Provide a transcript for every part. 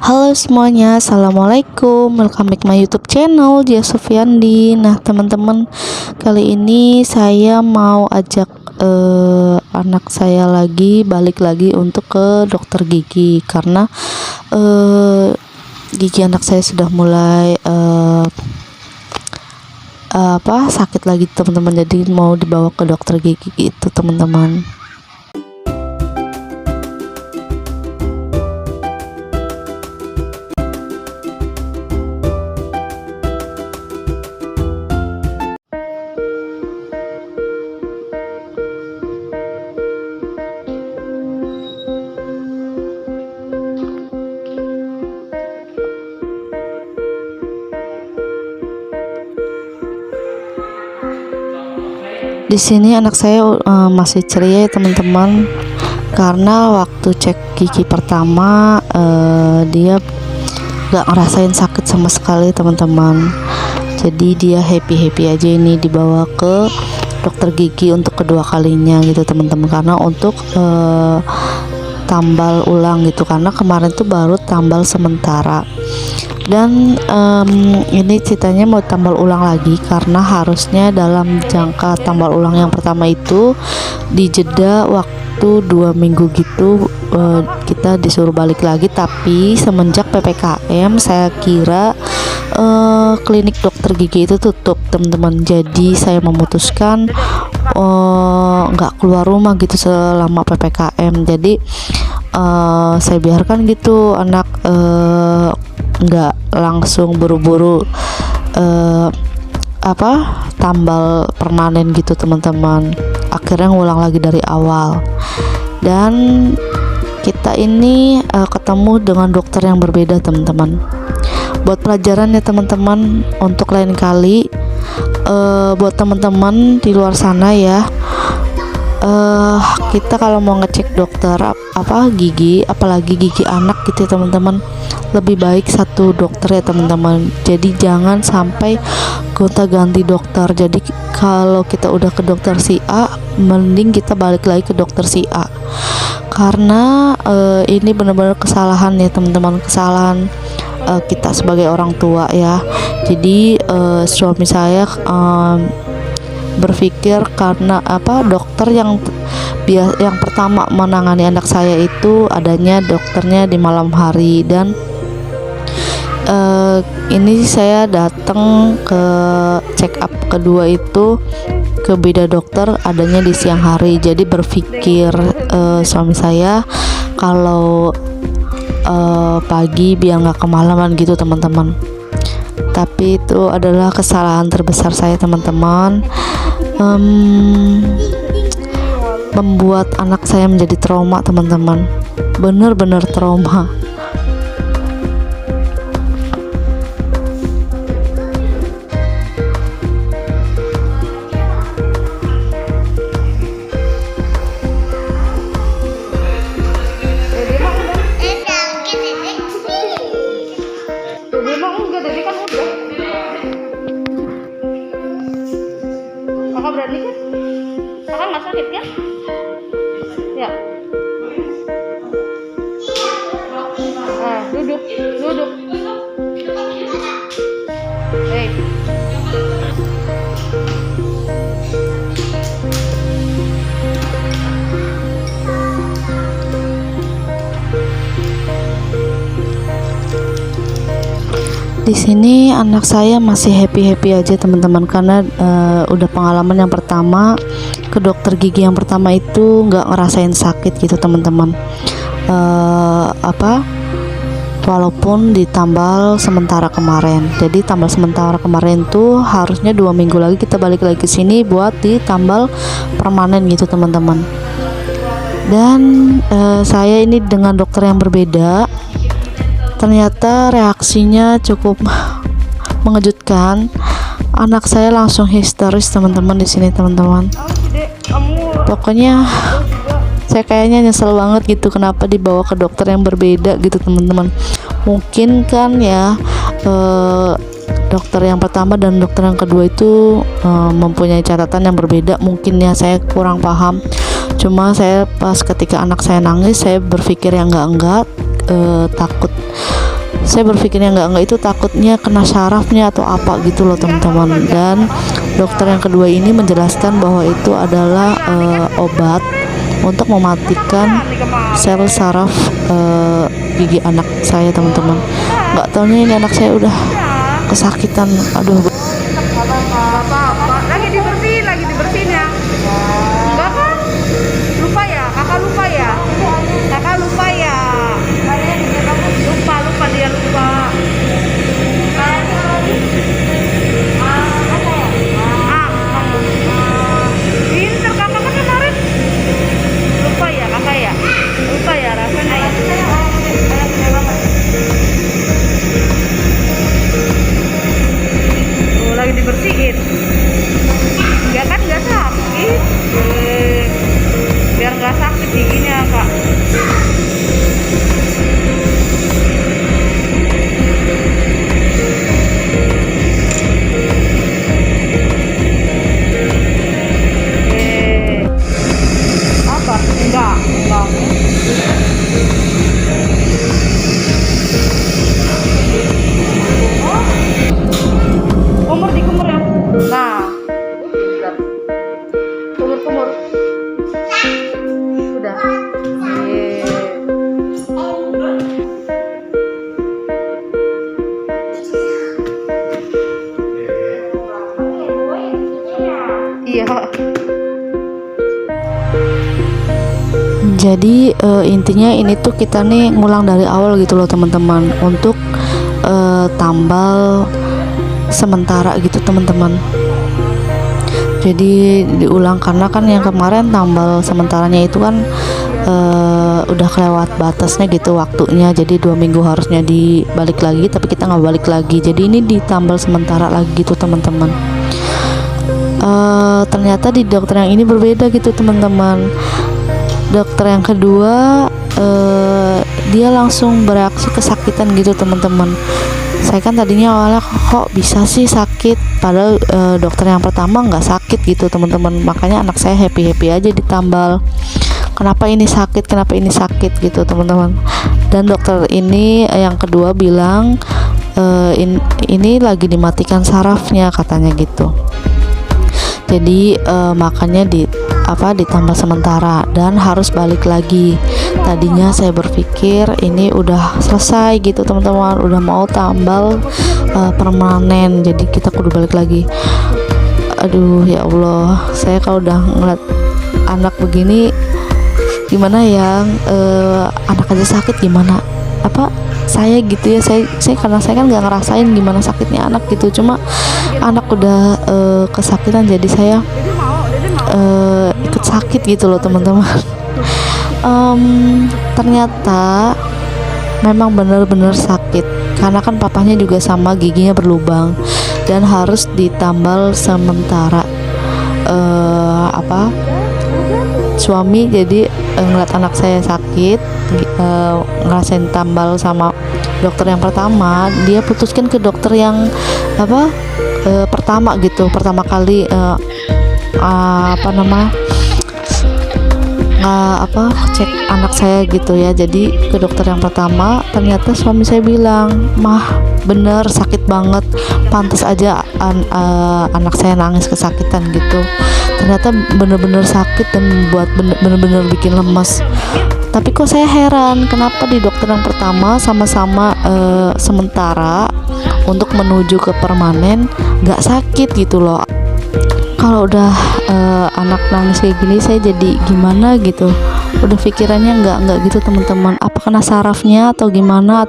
Halo semuanya, assalamualaikum. Welcome back my YouTube channel Dia Sufiandi. Nah teman-teman, kali ini saya mau ajak anak saya balik lagi untuk ke dokter gigi karena gigi anak saya sudah mulai sakit lagi teman-teman. Jadi mau dibawa ke dokter gigi itu teman-teman. Di sini anak saya masih ceria ya teman-teman, karena waktu cek gigi pertama dia gak ngerasain sakit sama sekali teman-teman. Jadi dia happy aja ini dibawa ke dokter gigi untuk kedua kalinya gitu teman-teman, karena untuk tambal ulang gitu, karena kemarin tuh baru tambal sementara. Dan ini ceritanya mau tambal ulang lagi karena harusnya dalam jangka tambal ulang yang pertama itu dijeda waktu 2 minggu gitu, kita disuruh balik lagi. Tapi semenjak PPKM saya kira klinik dokter gigi itu tutup teman-teman, jadi saya memutuskan nggak keluar rumah gitu selama PPKM. Jadi saya biarkan gitu anak nggak langsung buru-buru tambal permanen gitu teman-teman. Akhirnya ngulang lagi dari awal, dan kita ini ketemu dengan dokter yang berbeda teman-teman. Buat pelajaran ya teman-teman, untuk lain kali buat teman-teman di luar sana ya, kita kalau mau ngecek dokter gigi, apalagi gigi anak gitu ya teman-teman, lebih baik satu dokter ya teman-teman. Jadi jangan sampai gonta-ganti dokter. Jadi kalau kita udah ke dokter si A, mending kita balik lagi ke dokter si A, karena ini benar-benar kesalahan ya teman-teman, kesalahan kita sebagai orang tua ya. Jadi suami saya berpikir karena dokter yang pertama menangani anak saya itu adanya dokternya di malam hari, dan ini saya datang ke check up kedua itu ke beda dokter adanya di siang hari. Jadi berpikir suami saya kalau pagi biar nggak kemalaman gitu teman-teman. Tapi itu adalah kesalahan terbesar saya teman-teman, membuat anak saya menjadi trauma teman-teman, bener-bener trauma. Kakak berani kan? Kakak nggak sakit kan? Ya. Duduk. Hei. Di sini anak saya masih happy aja teman-teman, karena udah pengalaman yang pertama ke dokter gigi yang pertama itu nggak ngerasain sakit gitu teman-teman. Walaupun ditambal sementara kemarin. Jadi tambal sementara kemarin tuh harusnya 2 minggu lagi kita balik lagi ke sini buat ditambal permanen gitu teman-teman. Dan saya ini dengan dokter yang berbeda, ternyata reaksinya cukup mengejutkan. Anak saya langsung histeris teman-teman di sini teman-teman. Pokoknya saya kayaknya nyesel banget gitu kenapa dibawa ke dokter yang berbeda gitu teman-teman. Mungkin kan ya dokter yang pertama dan dokter yang kedua itu mempunyai catatan yang berbeda. Mungkin ya saya kurang paham. Cuma saya pas ketika anak saya nangis, saya berpikir yang enggak takut Saya berpikirnya enggak itu takutnya kena syarafnya atau apa gitu loh teman-teman. Dan dokter yang kedua ini menjelaskan bahwa itu adalah obat untuk mematikan sel saraf gigi anak saya teman-teman. Nggak taunya ini anak saya udah kesakitan. Aduh. Apa-apa. Lagi dibersihin ya. Enggak kan? Lupa ya, kakak lupa ya. Kakak lupa ya. Lupa dia lupa. Pinter kakak kan kemarin. Lupa ya kakak ya. Lupa ya rasanya ya. Oh, lagi dibersihin. Enggak kan nggak sakit. Biar nggak sakit giginya kak. Apa? Enggak. Kumur ya. Nah, bentar. Kumur. Udah. Iya. Jadi intinya ini tuh kita nih ngulang dari awal gitu loh teman-teman, untuk tambal sementara gitu teman-teman. Jadi diulang karena kan yang kemarin tambal sementaranya itu kan udah kelewat batasnya gitu waktunya, jadi 2 minggu harusnya dibalik lagi tapi kita nggak balik lagi, jadi ini ditambal sementara lagi gitu teman-teman. Ternyata di dokter yang ini berbeda gitu teman-teman. Dokter yang kedua dia langsung bereaksi kesakitan gitu teman-teman. Saya kan tadinya awalnya kok bisa sih sakit, padahal dokter yang pertama nggak sakit gitu teman-teman. Makanya anak saya happy aja ditambal. Kenapa ini sakit gitu teman-teman. Dan dokter ini yang kedua bilang ini lagi dimatikan sarafnya katanya gitu. Jadi makanya ditambal sementara dan harus balik lagi. Tadinya saya berpikir ini udah selesai gitu teman-teman, udah mau tambal permanen, jadi kita kudu balik lagi. Aduh ya Allah, saya kalau udah ngeliat anak begini gimana ya, anak aja sakit gimana saya gitu ya, saya karena saya kan nggak ngerasain gimana sakitnya anak gitu, cuma anak udah kesakitan jadi saya ikut sakit gitu loh teman-teman. Ternyata memang benar-benar sakit karena kan papahnya juga sama, giginya berlubang dan harus ditambal sementara. Suami jadi ngeliat anak saya sakit, ngerasain tambal sama dokter yang pertama, dia putuskan ke dokter yang pertama gitu, pertama kali cek anak saya gitu ya. Jadi ke dokter yang pertama, ternyata suami saya bilang, "Mah, bener sakit banget, pantas aja anak saya nangis kesakitan gitu." Ternyata bener-bener sakit dan membuat bener-bener bikin lemas. Tapi kok saya heran kenapa di dokter yang pertama sama-sama sementara untuk menuju ke permanen nggak sakit gitu loh. Kalau udah anak nangis kayak gini saya jadi gimana gitu, udah pikirannya nggak gitu teman-teman, apa kena sarafnya atau gimana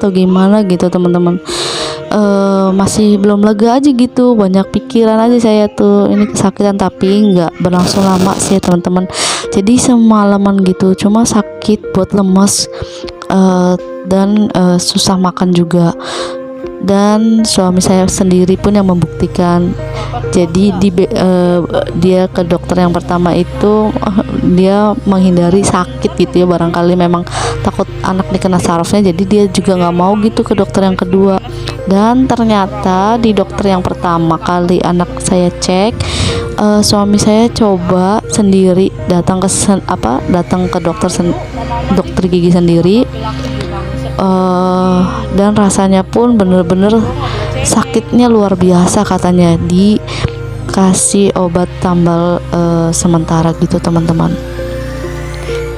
gitu teman-teman. Masih belum lega aja gitu, banyak pikiran aja saya tuh, ini kesakitan tapi nggak berlangsung lama sih ya teman-teman. Jadi semalaman gitu, cuma sakit buat lemes dan susah makan juga. Dan suami saya sendiri pun yang membuktikan. Jadi dia ke dokter yang pertama itu dia menghindari sakit gitu ya, barangkali memang takut anak dikena sarafnya, jadi dia juga nggak mau gitu ke dokter yang kedua. Dan ternyata di dokter yang pertama kali anak saya cek, suami saya coba sendiri datang ke dokter gigi sendiri. dan rasanya pun bener-bener sakitnya luar biasa, katanya dikasih obat tambal sementara gitu teman-teman.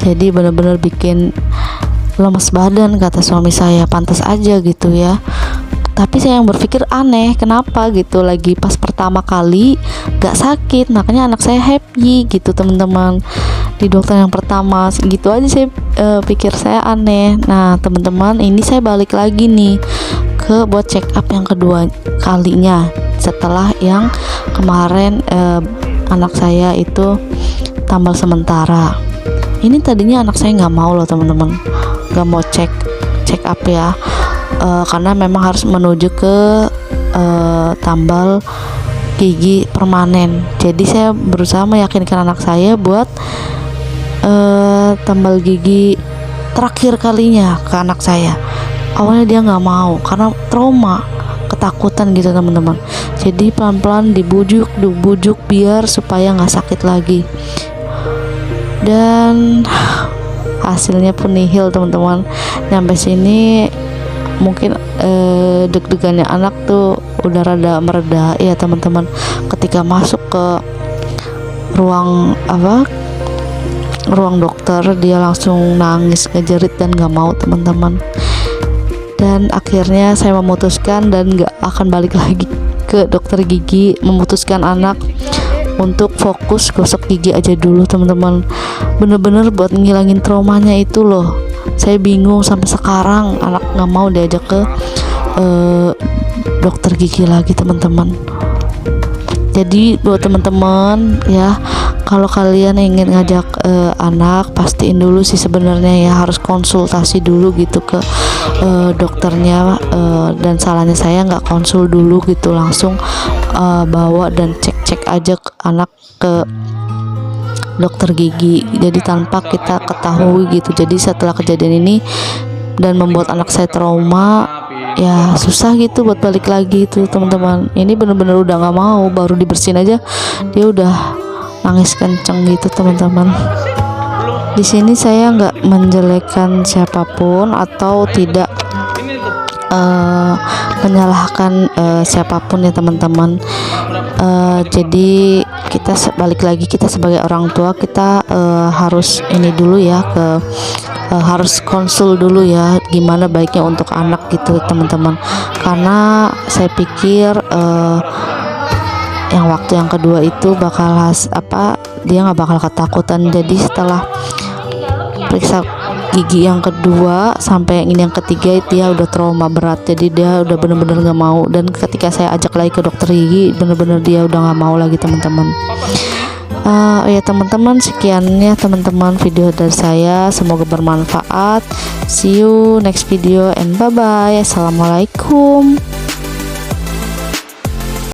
Jadi bener-bener bikin lemes badan, kata suami saya. Pantas aja gitu ya. Tapi saya yang berpikir aneh, kenapa gitu, lagi pas pertama kali gak sakit, makanya anak saya happy gitu teman-teman di dokter yang pertama. Gitu aja saya pikir saya aneh. Nah teman-teman, ini saya balik lagi nih ke buat check up yang kedua kalinya setelah yang kemarin anak saya itu tambal sementara. Ini tadinya anak saya nggak mau loh teman-teman, nggak mau check up ya, karena memang harus menuju ke tambal gigi permanen. Jadi saya berusaha meyakinkan anak saya buat tambal gigi terakhir kalinya ke anak saya. Awalnya dia nggak mau karena trauma, ketakutan gitu teman-teman. Jadi pelan-pelan dibujuk biar supaya nggak sakit lagi. Dan hasilnya pun nihil teman-teman. Nyampe sini mungkin deg-degannya anak tuh udah rada mereda ya teman-teman. Ketika masuk ke ruang dokter, dia langsung nangis, ngejerit dan gak mau teman-teman. Dan akhirnya saya memutuskan dan gak akan balik lagi ke dokter gigi, memutuskan anak untuk fokus gosok gigi aja dulu teman-teman. Bener-bener buat ngilangin traumanya itu loh. Saya bingung sampai sekarang anak nggak mau diajak ke dokter gigi lagi teman-teman. Jadi buat teman-teman ya, kalau kalian ingin ngajak anak, pastiin dulu sih sebenarnya ya, harus konsultasi dulu gitu ke dokternya. Dan salahnya saya nggak konsul dulu gitu, langsung bawa dan cek aja anak ke dokter gigi, jadi tanpa kita ketahui gitu. Jadi setelah kejadian ini dan membuat anak saya trauma, ya susah gitu buat balik lagi itu teman-teman. Ini bener-bener udah nggak mau, baru dibersihin aja dia udah nangis kenceng gitu teman-teman. Di sini saya nggak menjelekkan siapapun atau tidak menyalahkan siapapun ya teman-teman. Jadi kita balik lagi, kita sebagai orang tua kita harus ini dulu ya, harus konsul dulu ya gimana baiknya untuk anak gitu teman-teman. Karena saya pikir yang waktu yang kedua itu dia nggak bakal ketakutan. Jadi setelah periksa gigi yang kedua sampai ini yang ketiga, dia udah trauma berat. Jadi dia udah bener-bener nggak mau. Dan ketika saya ajak lagi ke dokter gigi, bener-bener dia udah nggak mau lagi teman-teman. Ya teman-teman, sekian ya teman-teman video dari saya, semoga bermanfaat. See you next video and bye bye. Assalamualaikum.